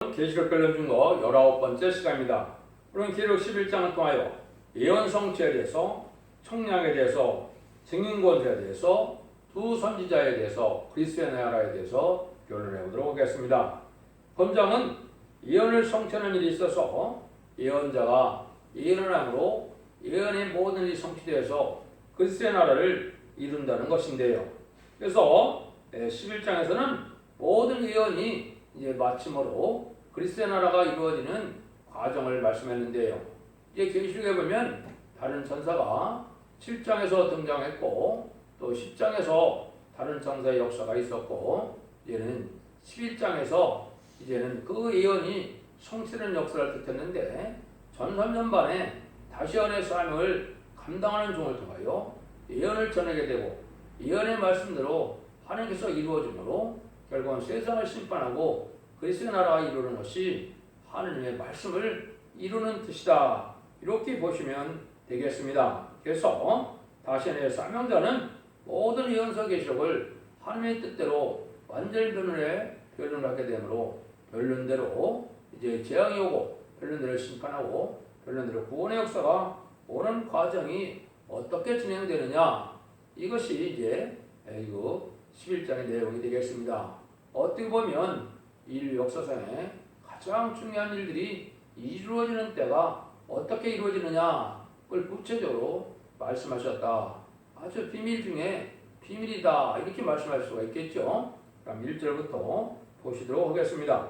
계시록 변론 중거 19번째 시간입니다. 오늘 계시록 11장을 통하여 예언 성취에 대해서, 청량에 대해서, 증인권자에 대해서, 두 선지자에 대해서, 그리스도의 나라에 대해서 변론해 보도록 하겠습니다. 본장은 예언을 성취하는 일이 있어서 예언자가 예언을 함으로 예언의 모든 일이 성취되어서 그리스도의 나라를 이룬다는 것인데요. 그래서 11장에서는 모든 예언이 이제 마침으로 그리스도의 나라가 이루어지는 과정을 말씀했는데요. 이제 계시록에 보면 다른 천사가 7장에서 등장했고 또 10장에서 다른 천사의 역사가 있었고 이제는 11장에서 이제는 그 예언이 성취되는 역사를 뜻했는데 전선전반에 다시언의 사명을 감당하는 종을 통하여 예언을 전하게 되고 예언의 말씀대로 하나님께서 이루어지므로 결국은 세상을 심판하고 그리스도의 나라가 이루는 것이 하나님의 말씀을 이루는 뜻이다. 이렇게 보시면 되겠습니다. 그래서 다시언의 사명자는 모든 예언서 계시록을 하나님의 뜻대로 완전히 변론하게 되므로 변론대로 이제 재앙이 오고 변론대로 심판하고 변론대로 구원의 역사가 오는 과정이 어떻게 진행되느냐, 이것이 이제 이거 11장의 내용이 되겠습니다. 어떻게 보면 인류 역사상에 가장 중요한 일들이 이루어지는 때가 어떻게 이루어지느냐 그걸 구체적으로 말씀하셨다. 아주 비밀 중에 비밀이다 이렇게 말씀할 수가 있겠죠. 그럼 1절부터 보시도록 하겠습니다.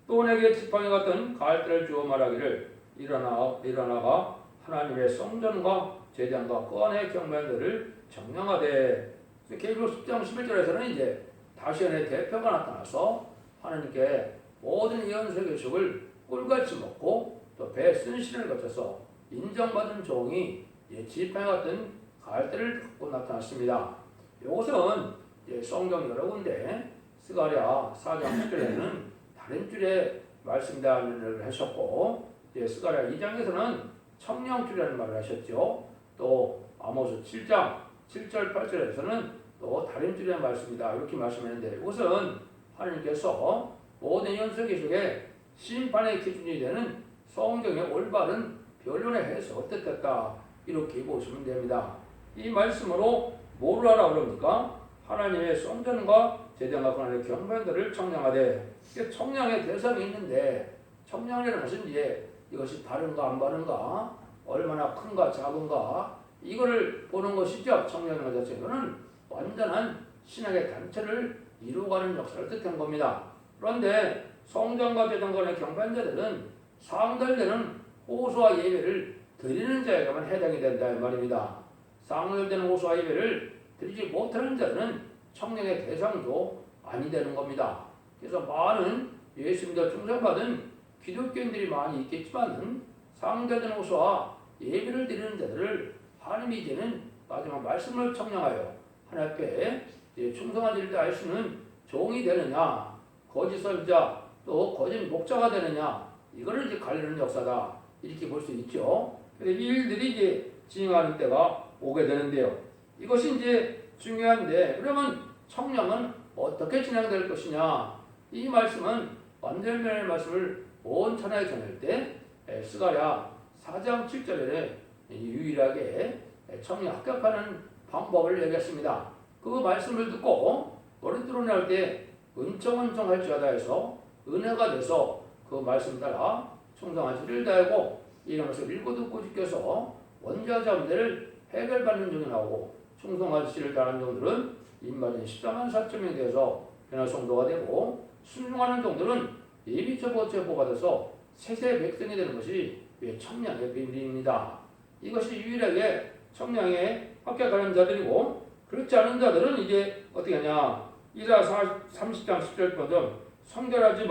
또 내게 지팡이 같은 갈대를 주어 말하기를 일어나가 하나님의 성전과 제단과 꺼내 경배들을 정령하되. 계시록 10장 11절에서는 이제 다시언의 대표가 나타나서 하나님께 모든 예언서 계시록을 꿀같이 먹고 또 배 쓴 신을 거쳐서 인정받은 종이 지팡이 같은 갈대를 갖고 나타났습니다. 이것은 성경 여러 군데 스가랴 4장 10절에는 다른 줄의 말씀이라는 하셨고 스가랴 2장에서는 청령줄이라는 말을 하셨죠. 또 아모스 7장 7절 8절에서는 또 다른 줄의 말씀이다 이렇게 말씀했는데 이것은 하나님께서 모든 예언서 계시록에 심판의 기준이 되는 성경의 올바른 변론의 해석을 뜻했다 이렇게 보시면 됩니다. 이 말씀으로 뭐를 하라 그럽니까? 하나님의 성전과 제단과 하나님의 경배들을 청량하되. 청량의 대상이 있는데 청량이라는 것은 이제 이것이 바른가 안 바른가, 얼마나 큰가 작은가 이거를 보는 것이죠. 청량의 자체는 완전한 신학의 단체를 이루어가는 역사를 뜻한 겁니다. 그런데 성전과 제단간의 경배자들은 상달되는 호소와 예배를 드리는 자에게만 해당이 된다 이 말입니다. 상달되는 호소와 예배를 드리지 못하는 자는 청량의 대상도 아니 되는 겁니다. 그래서 많은 예수 믿어 충성받은 기독교인들이 많이 있겠지만 상달되는 호소와 예배를 드리는 자들을 하나님이 이제는 마지막 말씀을 청량하여 하나님 앞에 충성한 일을 할 수는 종이 되느냐, 거짓 선지자 또 거짓 목자가 되느냐, 이거를 이제 가리는 역사다 이렇게 볼 수 있죠. 그래서 이 일들이 이제 진행하는 때가 오게 되는데요. 이것이 이제 중요한데 그러면 청량은 어떻게 진행될 것이냐? 이 말씀은 완전변의 말씀을 온 천하에 전할 때 스가랴 4장 7절에 유일하게 청량 합격하는 방법을 얘기했습니다. 그 말씀을 듣고 거린도로 나올 때 은총은총 할지어다 해서 은혜가 돼서 그 말씀 따라 충성한 지를 다하고 이런 것을 읽고 듣고 지켜서 원자자 문제를 해결받는 종이 나오고 충성한 지를 다하는 종들은 입맞은 14만 4천명이 되어서 변화 성도가 되고 순종하는 종들은 예비처보 받아서 세세 백성이 되는 것이 청량의 비밀입니다. 이것이 유일하게 청량에 합격하는 자들이고 그렇지 않은 자들은 이제 어떻게 하냐? 이사 30장 10절 보면 선결하지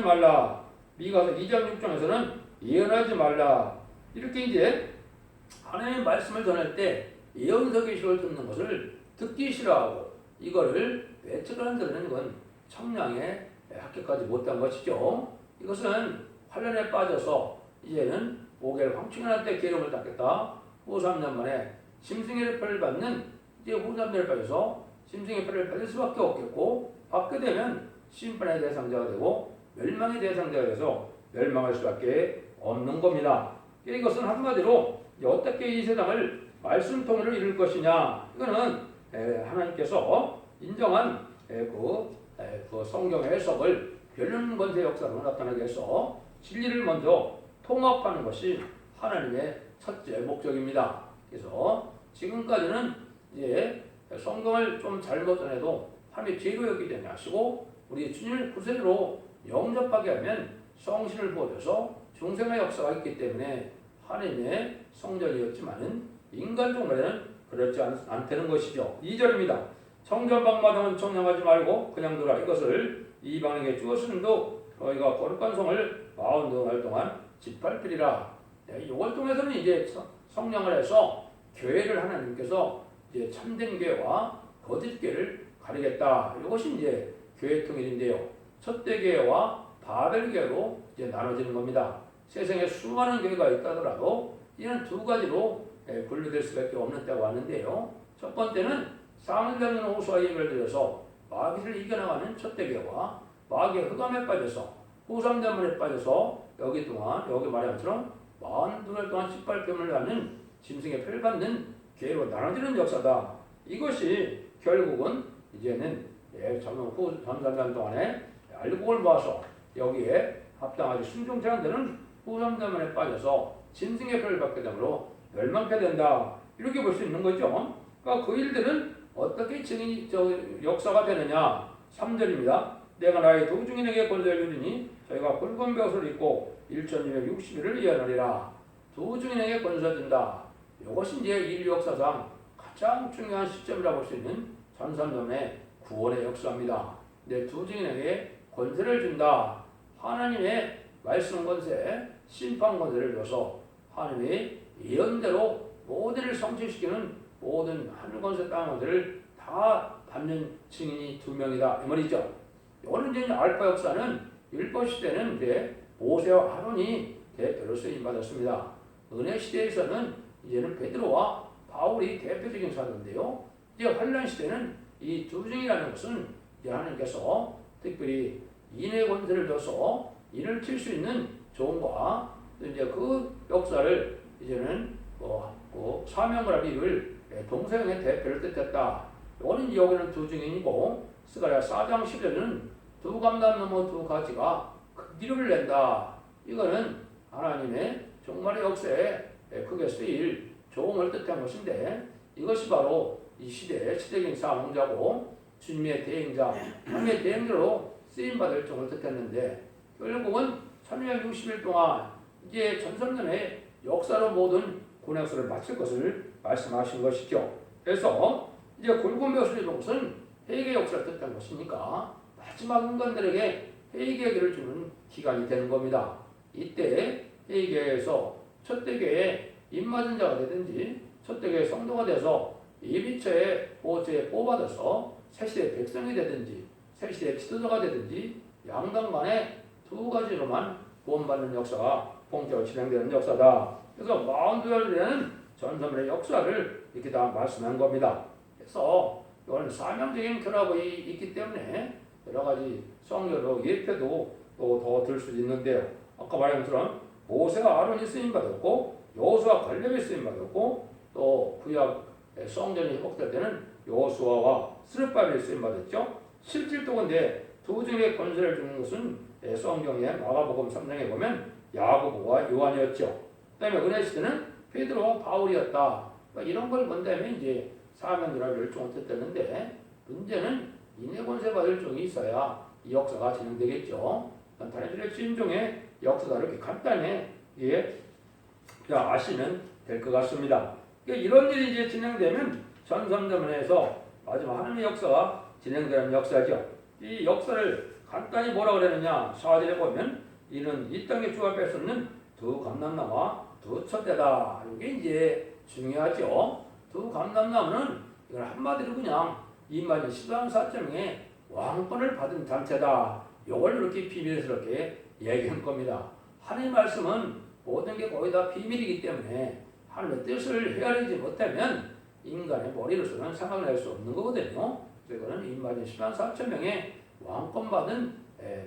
말라. 미가서 2장 6장에서는 예언하지 말라. 이렇게 이제 하나님의 말씀을 전할 때 예언서 계시록을 듣는 것을 듣기 싫어하고 이거를 배척하는 자들은 이건 청량에 합격하지 못한 것이죠. 이것은 환란에 빠져서 이제는 모계를 황충할 때 계룡을 닦겠다. 후 3년 만에 짐승의 표를 받는 이제 후 3년을 빠져서 짐승의 표를 받을 수밖에 없겠고 받게 되면 심판의 대상자가 되고 멸망의 대상자가 돼서 멸망할 수밖에 없는 겁니다. 이것은 한마디로 어떻게 이 세상을 말씀 통일로 이룰 것이냐, 이거는 하나님께서 인정한 그 성경의 해석을 변론 권세 역사로 나타나게 해서 진리를 먼저 통합하는 것이 하나님의 첫째 목적입니다. 그래서 지금까지는 이제 성경을 좀 잘못 전해도 하나님의 죄로 여기지 아니하시고 우리 주님을 구세주로 영접하게 하면 성신을 부어줘서 중생의 역사가 있기 때문에 하나님의 성전이었지만은 인간적으로는 그렇지 않다는 것이죠. 2절입니다. 성전방마당은 청량하지 말고 그냥 두라. 이것을 이방에게 주었음도 너희가 거룩한 성을 40날 동안 짓밟으리라. 이걸 통해서는 이제 성령을 해서 교회를 하나님께서 이제 참된 교회와 거짓 교회를 가리겠다. 이것이 이제 교회 통일인데요. 첫대 교회와 바벨 교회로 이제 나눠지는 겁니다. 세상에 수많은 교회가 있다더라도 이는 두 가지로 분류될 수밖에 없는 때가 왔는데요. 첫 번째는 사무엘은 호수와 예배를 드려서 마귀를 이겨나가는 첫대 교회와 마귀의 흑암에 빠져서 후삼자문에 빠져서 여기 말한 것처럼 42날 동안 짓밟힘을 하는 짐승의 표를 받는 교회로 나눠지는 역사다. 이것이 결국은 이제는 후 3년 동안에 알곡을 모아서 여기에 합당하지 순종치 않는 데는 후 3년만에 빠져서 짐승의 표를 받게 되므로 멸망케 된다. 이렇게 볼 수 있는 거죠. 그러니까 그 일들은 어떻게 역사가 되느냐. 3절입니다. 내가 나의 도중인에게 권세를 주리니 저희가 굵은 벼슬을 입고 1260일을 예언하리라. 도중인에게 권세를 준다. 이것이 이제 인류 역사상 가장 중요한 시점이라고 볼 수 있는 전산점의 구원의 역사입니다. 내 도중인에게 권세를 준다. 하나님의 말씀 권세, 심판 권세를 줘서 하나님의 예언대로 모든 일을 성취시키는 모든 하늘 권세, 땅 권세를 다 받는 증인이 2명이다. 이 말이죠. 이거는 이제 알파 역사는 율법 시대는 이제 모세와 아론이 대표로 쓰임 받았습니다. 은혜 시대에서는 이제는 베드로와 바울이 대표적인 사도인데요. 이제 환란 시대는 이 두 증이라는 것은 이제 하나님께서 특별히 인의 권세를 줘서 인을 칠 수 있는 종과 이제 그 역사를 이제는 사명을 하기를 동서양의 대표를 뜻했다. 이거는 여기는 두 증인이고 스가랴 4장 10절에는 두 감람 넘어 두 가지가 기름을 낸다. 이거는 하나님의 정말의 역사에 크게 쓰일 종을 뜻한 것인데 이것이 바로 이 시대의 시대적인 사명자고 주님의 대행자, 하나님의 대행자로 쓰임받을 종을 뜻했는데 결국은 360일 동안 이제 전성년의 역사로 모든 군역사를 마칠 것을 말씀하신 것이죠. 그래서 이제 굵은 벼슬을 입은 것은 회개 역사를 뜻한 것이니까 마지막 인간들에게 회개를 주는 기간이 되는 겁니다. 이때 회개에서 첫대교에 입맞은 자가 되든지 첫대교의 성도가 돼서 예비처의 보호처에 뽑아서 새시대 백성이 되든지 새시대 지도자가 되든지 양당 간에 두 가지로만 구원받는 역사가 본격적으로 진행되는 역사다. 그래서 42년에는 전선의 역사를 이렇게 다 말씀한 겁니다. 그래서 이건 사명적인 결합이 있기 때문에 여러 가지 성경으로 예표도 또 더 들 수도 있는데요. 아까 말한 것처럼 모세가 아론이 쓰임 받았고 여호수아 갈렙이 쓰임 받았고 또 구약 성전이 회복될 때는 여호수아와 스룹바벨이 쓰임 받았죠. 실질도 근데 두 중의 권세를 주는 것은 성경의 마가복음 3장에 보면 야고보와 요한이었죠. 그다음에 은혜 시대는 베드로와 바울이었다. 그러니까 이런 걸 본다면 이제 사명이라 멸종을 뜻했는데 문제는 인의 권세 받을 종이 있어야 이 역사가 진행되겠죠. 단일주의 진종의 역사를 이렇게 간단히 아시면 될 것 같습니다. 그러니까 이런 일이 이제 진행되면 전선점에서 마지막 하나님의 역사가 진행되는 역사죠. 이 역사를 간단히 뭐라 그러느냐 4절에 보면 이는 이 땅에 주 앞에 섰는 두 감람나무와 두 촛대다. 이게 이제 중요하죠. 두 감람나무는 이걸 한마디로 그냥 이만희 시방 4.0의 왕권을 받은 단체다. 이걸 이렇게 비밀스럽게 얘기한 겁니다. 하나님의 말씀은 모든 게 거의 다 비밀이기 때문에 하나님의 뜻을 헤아리지 못하면 인간의 머리로서는 생각을 낼 수 없는 거거든요. 그래서 이거는 이만희 시방 4.0의 왕권 받은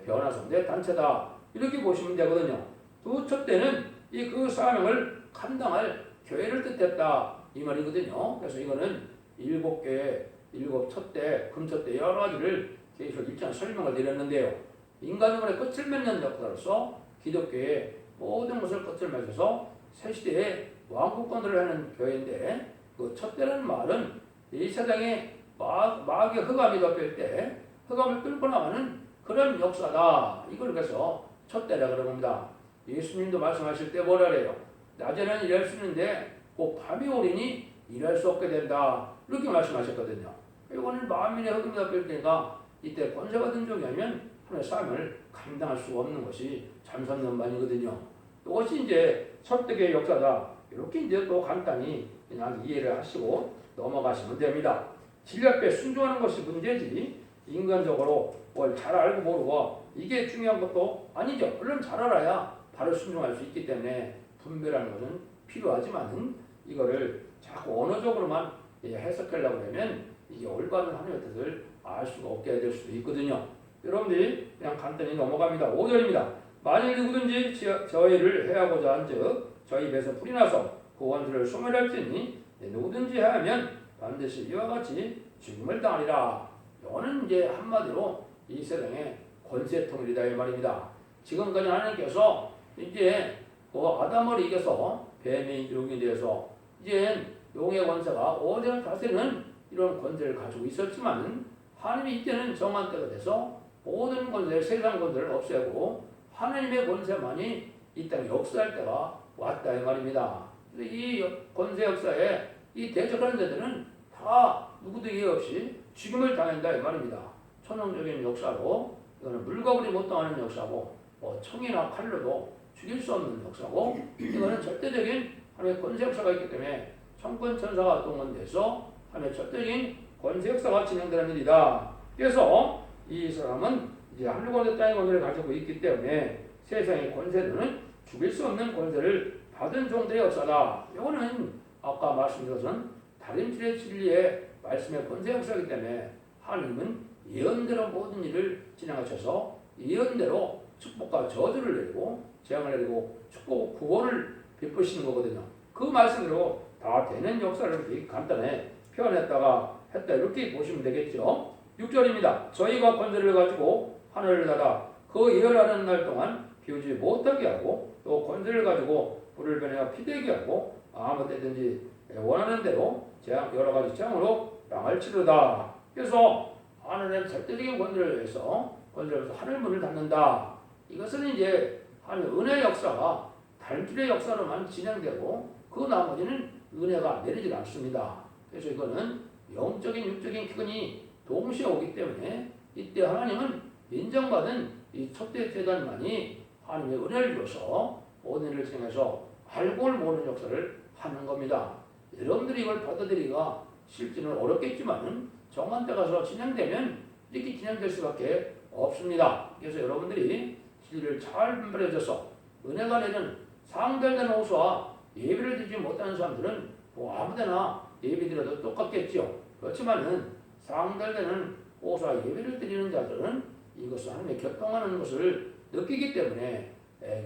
변화성대 단체다. 이렇게 보시면 되거든요. 두 첫째는 이 그 사명을 감당할 교회를 뜻했다. 이 말이거든요. 그래서 이거는 7교회, 7첫대, 금첫대 여러 가지를 계속 일정한 설명을 드렸는데요. 인간의 끝을 맺는 역사로서 기독교의 모든 것을 끝을 맺어서 새 시대에 왕국권들을 하는 교회인데 그 첫째라는 말은 이 세상에 마귀의 흑암이 덮일 때 흑암을 뚫고 나가는 그런 역사다. 이걸 그래서 첫째라 그런 겁니다. 예수님도 말씀하실 때 뭐라 그래요? 낮에는 일할 수 있는데 꼭 밤이 오리니 일할 수 없게 된다. 이렇게 말씀하셨거든요. 이거는 만민의 흑암이 덮일 때니까 이때 권세 받은 종이 아니면 하나님의 삶을 감당할 수가 없는 것이 잠선연반이거든요. 이것이 이제 설득의 역사다. 이렇게 이제 또 간단히 그냥 이해를 하시고 넘어가시면 됩니다. 진리 앞에 순종하는 것이 문제지 인간적으로 뭘 잘 알고 모르고 이게 중요한 것도 아니죠. 물론 잘 알아야 바로 순종할 수 있기 때문에 분별하는 것은 필요하지만 이거를 자꾸 언어적으로만 해석하려고 하면 이게 올바른 하나님의 뜻을 알 수가 없게 될 수도 있거든요. 여러분들이 그냥 간단히 넘어갑니다. 5절입니다. 만일 누구든지 저희를 해하고자 한즉 저희 입에서 불이 나서 그 원수를 소멸할지니 누구든지 해하면 반드시 이와 같이 죽음을 당하리라. 이거는 이제 한마디로 이 세상의 권세통일이다 이 말입니다. 지금까지 하나님께서 이제 그 아담을 이겨서 뱀의 용이 되어서 이제 용의 권세가 오대를 다스리는 이런 권세를 가지고 있었지만 하나님이 이때는 정한 때가 돼서 모든 권세, 세상 권세를 없애고 하나님의 권세만이 이 땅에 역사할 때가 왔다 이 말입니다. 이 권세 역사에 이 대적하는 자들은 다 누구도 이해 없이 죽임을 당한다 이 말입니다. 천황적인 역사로 이거는 물거부리 못 당하는 역사고 총이나 칼로도 죽일 수 없는 역사고 이거는 절대적인 하나님의 권세 역사가 있기 때문에 천권 천사가 동원돼서 하나님의 절대적인 권세 역사가 진행되는 일이다. 그래서 이 사람은 이제 하늘 권세 땅의 권세를 가지고 있기 때문에 세상의 권세는 죽일 수 없는 권세를 받은 종들의 역사다. 이거는 아까 말씀드린 것은 다림질의 진리의 말씀의 권세 역사이기 때문에 하나님은 예언대로 모든 일을 진행하셔서 예언대로 축복과 저주를 내리고 재앙을 내리고 축복 구원을 베푸시는 거거든요. 그 말씀으로 다 되는 역사를 이렇게 간단히 표현했다가 했다 이렇게 보시면 되겠죠. 6절입니다. 저희가 권세를 가지고 하늘을 닫아 그 예언하는 날 동안 비우지 못하게 하고 또 권세를 가지고 불을 변해가 피되게 하고 아무 때든지 원하는 대로 재앙 여러 가지 재앙으로 땅을 치르다. 그래서 하늘의 절대적인 권세를 위해서 하늘 문을 닫는다. 이것은 이제 하늘 은혜 역사가 단줄의 역사로만 진행되고 그 나머지는 은혜가 내리지 않습니다. 그래서 이거는 영적인 육적인 기근이 동시에 오기 때문에 이때 하나님은 인정받은 이 첫째 제단만이 하나님의 은혜를 줘서 모든 일을 진행해서 알고 모르는 역사를 하는 겁니다. 여러분들이 이걸 받아들이기가 실제는 어렵겠지만 정한 때 가서 진행되면 이렇게 진행될 수밖에 없습니다. 그래서 여러분들이 진리를 잘 분별해줘서 은혜가 내는 상달된 호소와 예배를 드리지 못하는 사람들은 뭐 아무데나 예배 드려도 똑같겠죠. 그렇지만은 상달되는 호소와 예배를 드리는 자들은 이것을 하나님의 격동하는 것을 느끼기 때문에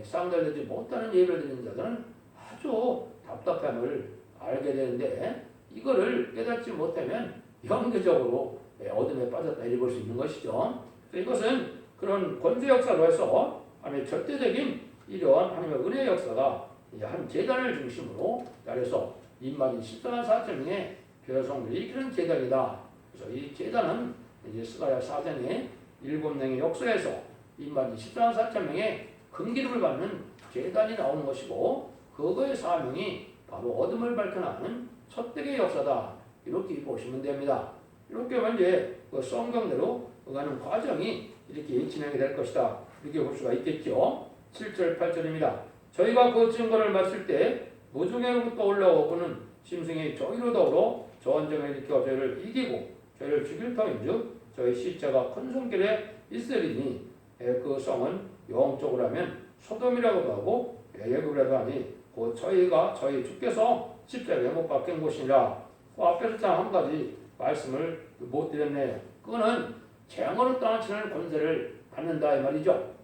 상달되지 못하는 예배를 드리는 자들은 아주 답답함을 알게 되는데 이거를 깨닫지 못하면 영계적으로 어둠에 빠졌다 이볼 수 있는 것이죠. 이것은 그런 권세 역사로 해서 하나님의 절대적인 이러한 하나님의 은혜 역사가 한 재단을 중심으로 따라서 인마진 14만 4천 명의 교회성들이 일으키는 재단이다. 그래서 이 재단은 이제 스가랴 4장의 7명의 역사에서 인마진 14만 4천 명의 금기름을 받는 재단이 나오는 것이고 그거의 사명이 바로 어둠을 밝혀나가는 첫대의 역사다. 이렇게 보시면 됩니다. 이렇게 하면 이제 그 성경대로 가는 과정이 이렇게 진행이 될 것이다. 이렇게 볼 수가 있겠죠. 7절 8절입니다. 저희가 그 증거를 마칠 때 무중에로부터 올라오고 그는 심승이 저희로 더불어 저언정을 일으켜 저희를 이기고 저희를 죽일 터인즉 저희 시체가 큰 손길에 있으리니 그 성은 영적으로 하면 소돔이라고도 하고 예굽이라도 하니 곧 저희가 저희 주께서 십자가에 못 박힌 곳이니라. 그 앞에서 참 한 가지 말씀을 못 드렸네요. 그거는 재앙으로 땅을 치는 권세를 받는다 이 말이죠.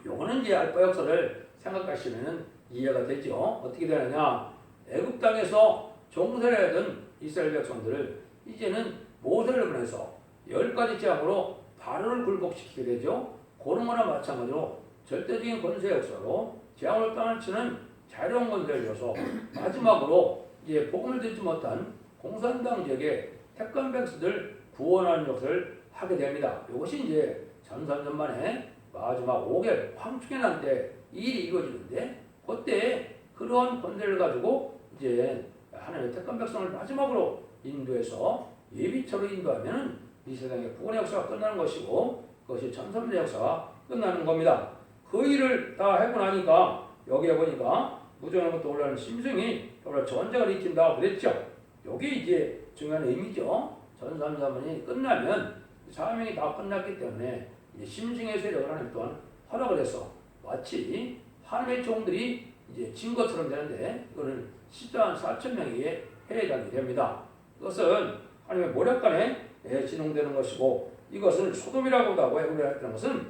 요거는 이제 알파 역사를 생각하시면 이해가 되죠. 어떻게 되느냐? 애굽 땅에서 종살이 하던 이스라엘 백성들을 이제는 모세를 보내서 10가지 재앙으로 바로를 굴복시키게 되죠. 그런 거나 마찬가지로 절대적인 권세 역사로 재앙을 땅을 치는 자유로운 권세를 줘서 마지막으로 이제 복음을 듣지 못한 공산당 지역의 택한 백성들 구원하는 역사를 하게 됩니다. 이것이 이제 전산전 만에 마지막 5개월 황충의 난 때 일이 이루어지는데 그때 그러한 권세를 가지고 이제 하나님의 택한 백성을 마지막으로 인도해서 예비처로 인도하면 이 세상의 구원의 역사가 끝나는 것이고 그것이 천선의 역사가 끝나는 겁니다. 그 일을 다 하고 나니까 여기에 보니까 무정부터 올라오는 심승이 바로 전쟁을 일으킨다고 그랬죠. 여기 이제 중요한 의미죠. 전산자문이 끝나면 사명이 다 끝났기 때문에 이제 심승의 세력을 하나님 또한 허락을 해서 마치 하나님의 종들이 이제 진 것처럼 되는데 이거는 14만 4천 명에게 해당이 됩니다. 이것은 하나님의 모략간에 진홍되는 것이고 이것을 소돔이라고도 하고 해부했다는 것은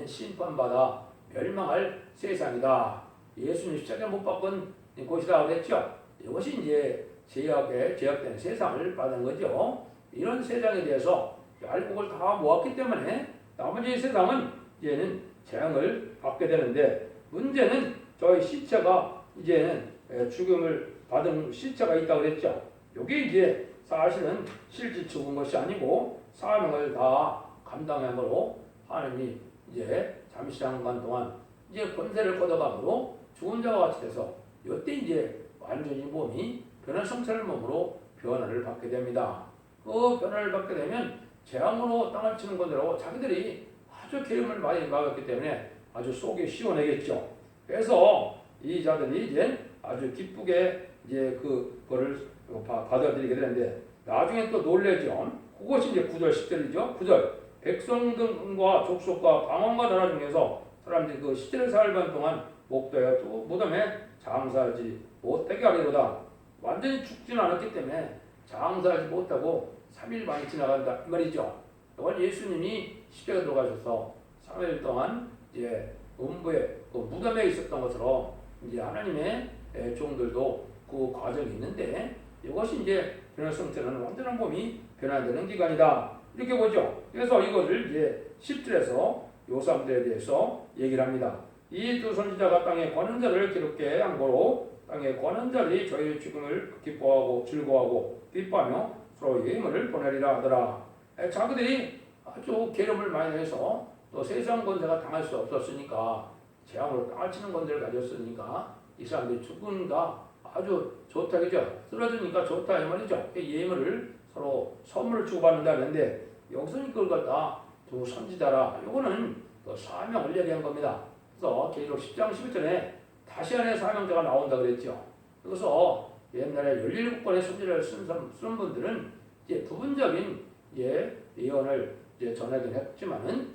심판받아 멸망할 세상이다. 예수님 십자가에 못 박은 곳이라고 그랬죠. 이것이 이제 제약된 세상을 받은 거죠. 이런 세상에 대해서 알곡을 다 모았기 때문에 나머지 세상은 이제는 재앙을 받게 되는데 문제는 저희 시체가 이제는 죽음을 받은 시체가 있다고 그랬죠. 여기 이제 사실은 실제 죽은 것이 아니고 사명을 다 감당함으로 하나님이 이제 잠시 잠깐 동안 이제 권세를 걷어감으로 죽은 자와 같이 돼서 이때 이제 완전히 몸이 변화성찰 몸으로 변화를 받게 됩니다. 그 변화를 받게 되면 재앙으로 땅을 치는 건들하고 자기들이 아주 기름을 많이 막았기 때문에 아주 속이 시원하겠죠. 그래서 이 자들이 이제 아주 기쁘게 이제 그거를 받아들이게 되는데 나중에 또 놀래죠. 그것이 이제 9절 10절이죠. 9절 백성들과 족속과 방언과 나라 중에서 사람들이 그 10절의 사흘반 동안 목도에 또 무덤에 장사하지 못하게 하리로다. 완전히 죽지는 않았기 때문에 장사하지 못하고 3일 만이 지나간다 이 말이죠. 이건 예수님이 십자가에 들어가셔서 3일 동안 이제 음부에 그 무덤에 있었던 것처럼 이제 하나님의 종들도 그 과정이 있는데 이것이 이제 변화성체는 완전한 몸이 변화되는 기간이다 이렇게 보죠. 그래서 이것을 이제 10절에서 요사람들에 대해서 얘기를 합니다. 이 두 선지자가 땅에 권한 자를 기록해 한 거로 땅에 권한 자들이 저희의 죽음을 기뻐하고 즐거워하고 기뻐하며 서로에게 힘을 보내리라 하더라. 자기들이 아주 계름을 많이 해서 또 세상 권세가 당할 수 없었으니까 재앙으로 땅을 치는 권세를 가졌으니까 이 사람들이 죽음과 아주 좋다 그죠? 쓰러지니까 좋다 이 말이죠. 예물을 서로 선물을 주고받는다 그랬는데 여기서 이걸 갖다 두 선지자라 이거는 그 사명을 얘기한 겁니다. 그래서 계시록 10장 11절에 다시 안에 사명자가 나온다 그랬죠. 그래서 옛날에 17권의 선지자를 쓴 분들은 이제 부분적인 예언을 이제 전하긴 했지만은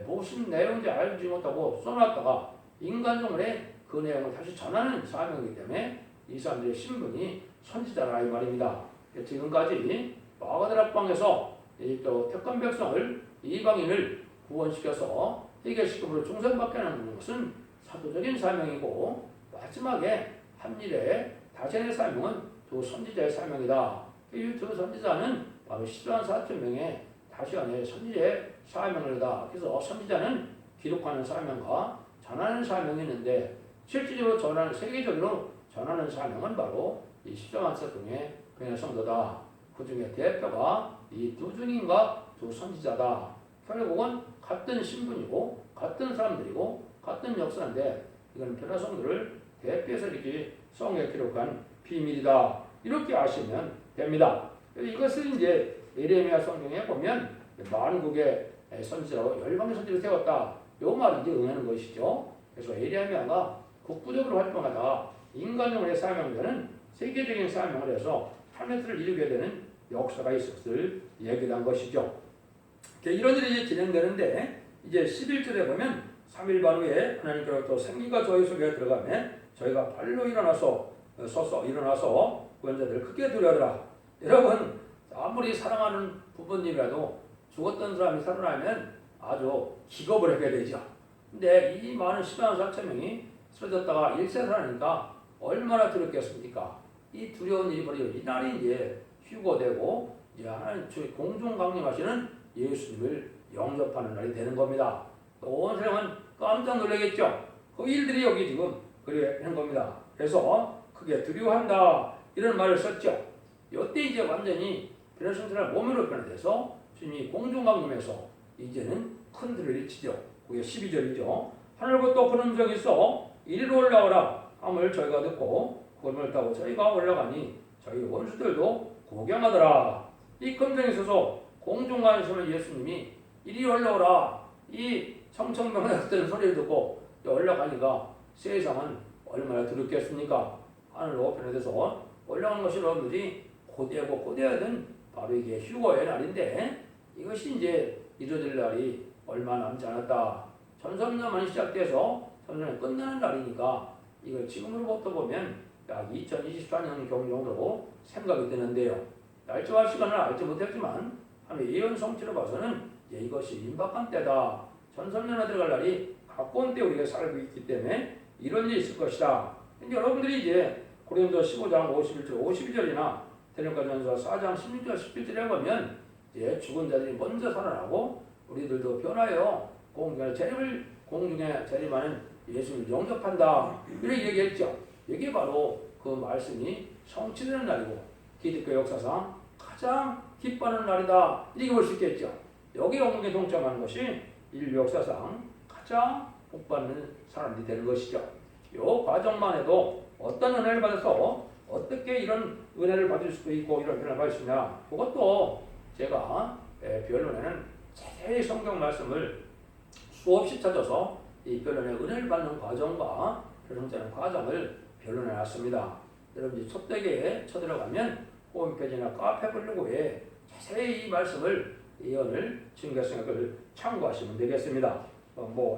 무슨 내용인지 알지 못하고 써놨다가 인간적으로 그 내용을 다시 전하는 사명이기 때문에 이 사람들의 신분이 선지자라 이 말입니다. 지금까지 마가다락방에서 또 택한 백성을 이방인을 구원시켜서 회개시킴으로 중생받게 하는 것은 사도적인 사명이고 마지막에 한일의 다시의 사명은 두 선지자의 사명이다. 이 두 선지자는 바로 14만 4천 명의 다시안의 선지자의 사명이다. 그래서 선지자는 기록하는 사명과 전하는 사명이 있는데 실질적으로 전하는 세계적으로 전하는 사명은 바로 이 14만 세통의 변의 성도다. 그 중에 대표가 이 두 증인과 두 선지자다. 결국은 같은 신분이고 같은 사람들이고 같은 역사인데 이건 변의 성도를 대표해서 이렇게 성에 기록한 비밀이다. 이렇게 아시면 됩니다. 이것을 이제 예레미야 성경에 보면 만국의 선지자로 열방의 선지를 세웠다. 요 말이 이제 응하는 것이죠. 그래서 예레미야가 국부적으로 활동하다 인간용의 사명자는 세계적인 사명을 해서 하늘을 이루게 되는 역사가 있었을 얘기를 것이죠. 이런 일이 진행되는데 이제 11절에 보면 3일 반 후에 하나님께로부터 생기가 저희 속에 들어가면 저희가 발로 일어나서 구원자들을 크게 두려워하더라. 여러분 아무리 사랑하는 부모님이라도 죽었던 사람이 살아나면 아주 기겁을 하게 되죠. 근데 이 많은 10만 4천 명이 쓰러졌다가 일세살하니까 얼마나 두렵겠습니까? 이 두려운 일이 벌어요. 이날이 이제 휴거되고 이제 하나님 공중 강림하시는 예수님을 영접하는 날이 되는 겁니다. 온 세상은 깜짝 놀라겠죠. 그 일들이 여기 지금 그래 하는 겁니다. 그래서 크게 두려워한다 이런 말을 썼죠. 이때 이제 완전히 변화신처럼 몸으로 변화돼서 주님이 공중 강림해서 이제는 큰 들을 치죠. 그게 12절이죠. 하늘부터 큰 음성이 있어 이리로 올라오라 함을 저희가 듣고 그걸 타고 저희가 올라가니 저희 원수들도 구경하더라. 이 금정에 있어서 공중간에서는 예수님이 이리 올라오라 이 청청병력들 소리를 듣고 올라가니까 세상은 얼마나 두렵겠습니까? 하늘로 변화돼서 올라가는 것이 여러분들이 고대하고 고대하던 바로 이게 휴거의 날인데 이것이 이제 이루어질 날이 얼마 남지 않았다. 전선년만이 시작돼서 전선년이 끝나는 날이니까 이걸 지금으로부터 보면 약 2024년 정도로 생각이 드는데요. 날짜와 시간을 알지 못했지만 하나님의 예언 성취로 봐서는 이것이 임박한 때다. 전선년에 들어갈 날이 가까운 때 우리가 살고 있기 때문에 이런 일이 있을 것이다. 근데 여러분들이 이제 고린도 15장 51절 52절이나 데살로니가전서 4장 16절 17절에 보면 이제 죽은 자들이 먼저 살아나고 우리들도 변하여 공중에 재림하는 예수님을 영접한다. 이렇게 얘기했죠. 이게 바로 그 말씀이 성취되는 날이고 기독교 역사상 가장 기뻐하는 날이다. 이렇게 볼 수 있겠죠. 여기 영웅에 동참하는 것이 인류 역사상 가장 복받는 사람들이 되는 것이죠. 이 과정만 해도 어떤 은혜를 받아서 어떻게 이런 은혜를 받을 수도 있고 이런 은혜를 받을 수 있냐. 그것도 제가 변론에는 자세히 성경 말씀을 수없이 찾아서 이 변론의 은혜를 받는 과정과 변론자는 과정을 변론해 놨습니다. 여러분이 촛대기에 쳐들어가면 홈페이지나 카페 블로그에 자세히 이 말씀을 예언을 증거성을 참고하시면 되겠습니다.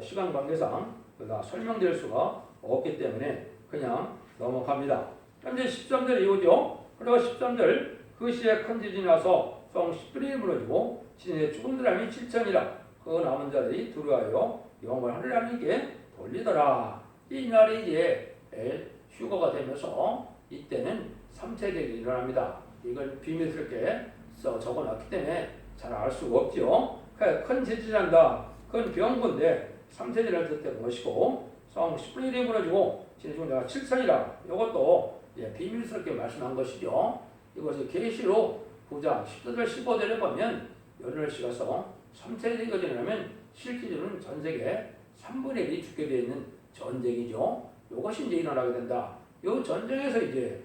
시간 관계상 다 설명드릴 수가 없기 때문에 그냥 넘어갑니다. 현재 13절 이후죠. 그리고 13절 그 시에 큰 지진이 나서 성 10분이 무너지고 지진에 죽은 사람이 7천이라 그 남은 자들이 두려워하여 영을 하나님께 돌리더라. 이 날이 이제 휴거가 되면서 이때는 3세대가 일어납니다. 이걸 비밀스럽게 적어놨기 때문에 잘 알 수가 없죠. 큰 지진이 난다. 그건 병군데 3세대를 뜻하는 것이고 성 10분이 무너지고 지진 죽은 자가 7천이라 이것도 비밀스럽게 말씀한 것이죠. 이것을 계시록 9장 10절 15절에 보면 열흘씩 가서 3세대가 지나면 실질적으로는 전 세계 3분의 1이 죽게 되어 있는 전쟁이죠. 이것이 이제 일어나게 된다. 이 전쟁에서 이제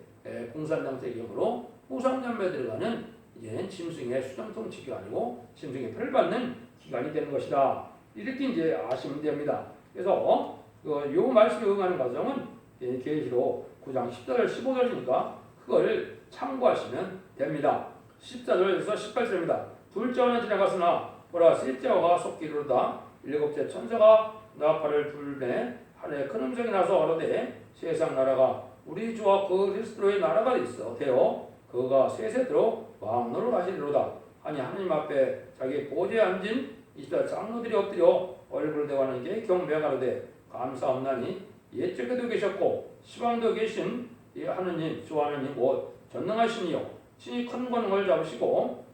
공산당 세력으로 후상전멸에 들어가는 이제 짐승의 수정통 치기가 아니고 짐승의 표를 받는 기간이 되는 것이다. 이렇게 이제 아시면 됩니다. 그래서 요 말씀에 응하는 과정은 계시록 9장 10절 15절이니까 그걸 참고하시면 됩니다. 14절에서 18절입니다. 둘째 화는 지나갔으나 보라 셋째 화가 속히 이르렀다. 일곱째 천사가 나팔을 불매 하늘에 큰 음성이 나서 어르되 세상 나라가 우리 주와 그 그리스도의 나라가 있어 되어 그가 세세대로 왕노로 하시리로다. 아니 하나님 앞에 자기 보좌에 앉은 이스라엘 장로들이 엎드려 얼굴을 대고 하나님께 경배하가로되 감사합나니 옛적에도 계셨고 시방도 계신 이 하느님 주 하느님 곧 전능하시니요 신이 큰 권능을 잡으시고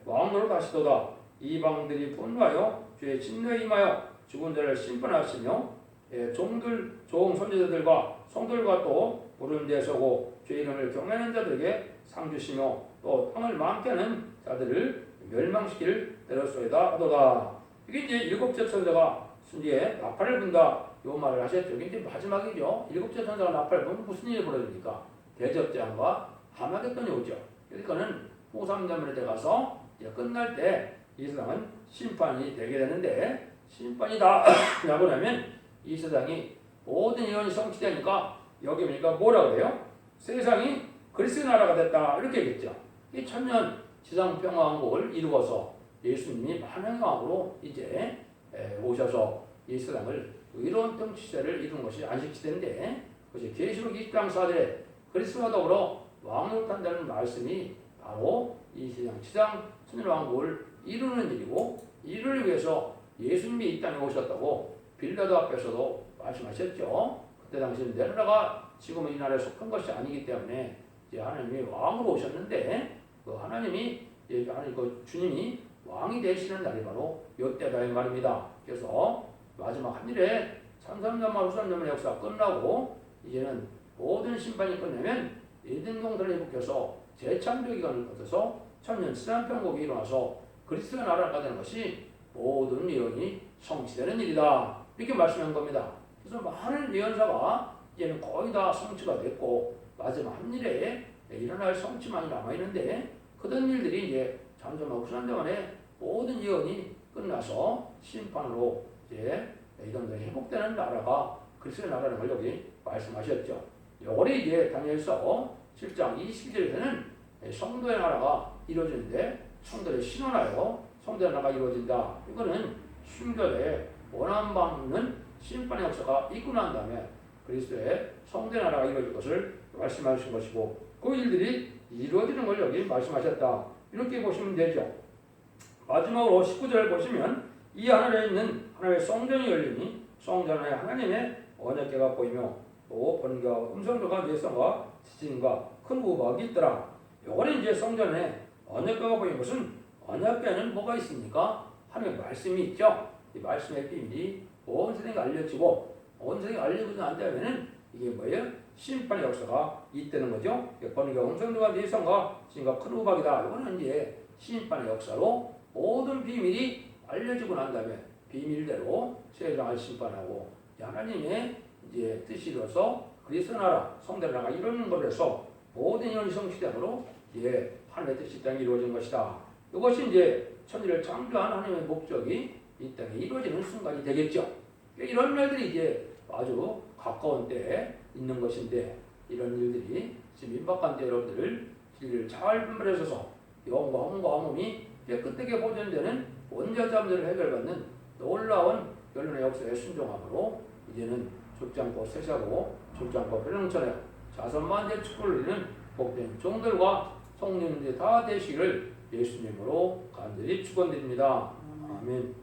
왕노로 하시도다. 이방들이 분노하여 주의 진노에 임하여 죽은 자를 심판하시며 종 손자들과 성들과 또 부른 데 서고 주의 이름을 경외하는 자들에게 상 주시며 또 땅을 많게 하는 자들을 멸망시킬 때로소이다 하도다. 이게 이제 일곱째 천사가 순지에 나팔을 분다 요 말을 하셨죠. 이게 이제 마지막이죠. 일곱째 천사가 나팔을 부면 무슨 일이 벌어집니까? 대접장과 하마겟돈이 오죠. 그러니까는 호삼자문에 들어가서 이제 끝날 때 이 세상은 심판이 되게 되는데 심판이다 라고 하면 이 세상이 모든 예언이 성취되니까 여기 보니까 뭐라 그래요? 세상이 그리스도의 나라가 됐다 이렇게 얘기했죠. 이 천년 지상평화왕국을 이루어서 예수님이 만왕왕으로 이제 오셔서 이 세상을 의로운 통치세를 이룬 것이 안식시대인데 그것이 계시록 20장 4절에 그리스도와 더불어 왕으로 탄다는 말씀이 바로 이 세상 지상 천년왕국을 이루는 일이고 이를 위해서 예수님이 이 땅에 오셨다고 빌라도 앞에서도 말씀하셨죠. 그때 당시는 내 나라가 지금은 이 나라에 속한 것이 아니기 때문에 이제 하나님이 왕으로 오셨는데 그 하나님이 하나님 그 주님이 왕이 되시는 날이 바로 이때다 이 말입니다. 그래서 마지막 한 일에 삼삼년만 후삼년만 역사가 끝나고 이제는 모든 심판이 끝나면 에덴 동산을 회복해서 재창조 기간을 거쳐서 천년 지상평국이 일어나서 그리스도의 나라가 되는 것이 모든 예언이 성취되는 일이다. 이렇게 말씀한 겁니다. 그래서 많은 예언사가 이제는 거의 다 성취가 됐고 마지막 한 일에 일어날 성취만이 남아있는데 그런 일들이 이제 잠잠하고 후산대만에 모든 예언이 끝나서 심판으로 이제 이런 회복되는 나라가 그리스도의 나라라는 걸 여기 말씀하셨죠. 요거를 이제 다니엘서 7장 22절에서는 성도의 나라가 이루어지는데 성도의 신원하여 성도의 나라가 이루어진다. 이거는 순결에 원한받는 심판의 역사가 있고 난 다음에 그리스도의 성도의 나라가 이루어질 것을 말씀하신 것이고 그 일들이 이루어지는 걸 여기 말씀하셨다. 이렇게 보시면 되죠. 마지막으로 19절을 보시면 이 하늘에 있는 하나님의 성전이 열리니 성전 안에 하나님의 언약궤가 보이며 또 번개와 음성도가 뇌성과 지진과 큰 우박이 있더라. 요거는 이제 성전에 언약궤가 보이는 것은 언약궤는 뭐가 있습니까? 하나님의 말씀이 있죠. 이 말씀의 비밀이 온 세상에 알려지고 온 세상에 알려지고 난 다음에는 이게 뭐예요? 심판의 역사가 있다는 거죠. 번개와 음성도가 뇌성과 지진과 큰 우박이다. 이거는 이제 심판의 역사로 모든 비밀이 알려지고 난 다음에 비밀대로 세상을 심판하고 하나님의 이제 뜻이 이루어서 그리스도 나라 성대 나라가 이루는 것에서 모든 영이 성취됨으로 이제 하나님의 뜻이 이 땅에 이루어진 것이다. 이것이 이제 천지를 창조한 하나님의 목적이 이 땅에 이루어지는 순간이 되겠죠. 이런 날들이 이제 아주 가까운 때에 있는 것인데 이런 일들이 지금 임박한 때 여러분들을 길을 잘 분별하셔서 영과 혼과 몸이 깨끗하게 보존되는 원자자들을 해결받는 놀라운 연륜의 역사에 순종함으로 이제는 죽지 않고 쇠사고 죽지 않고 변형천에 자선만대 축복을 누리는 복된 종들과 성령님들이 다 되시기를 예수님으로 간절히 축원드립니다. 아멘.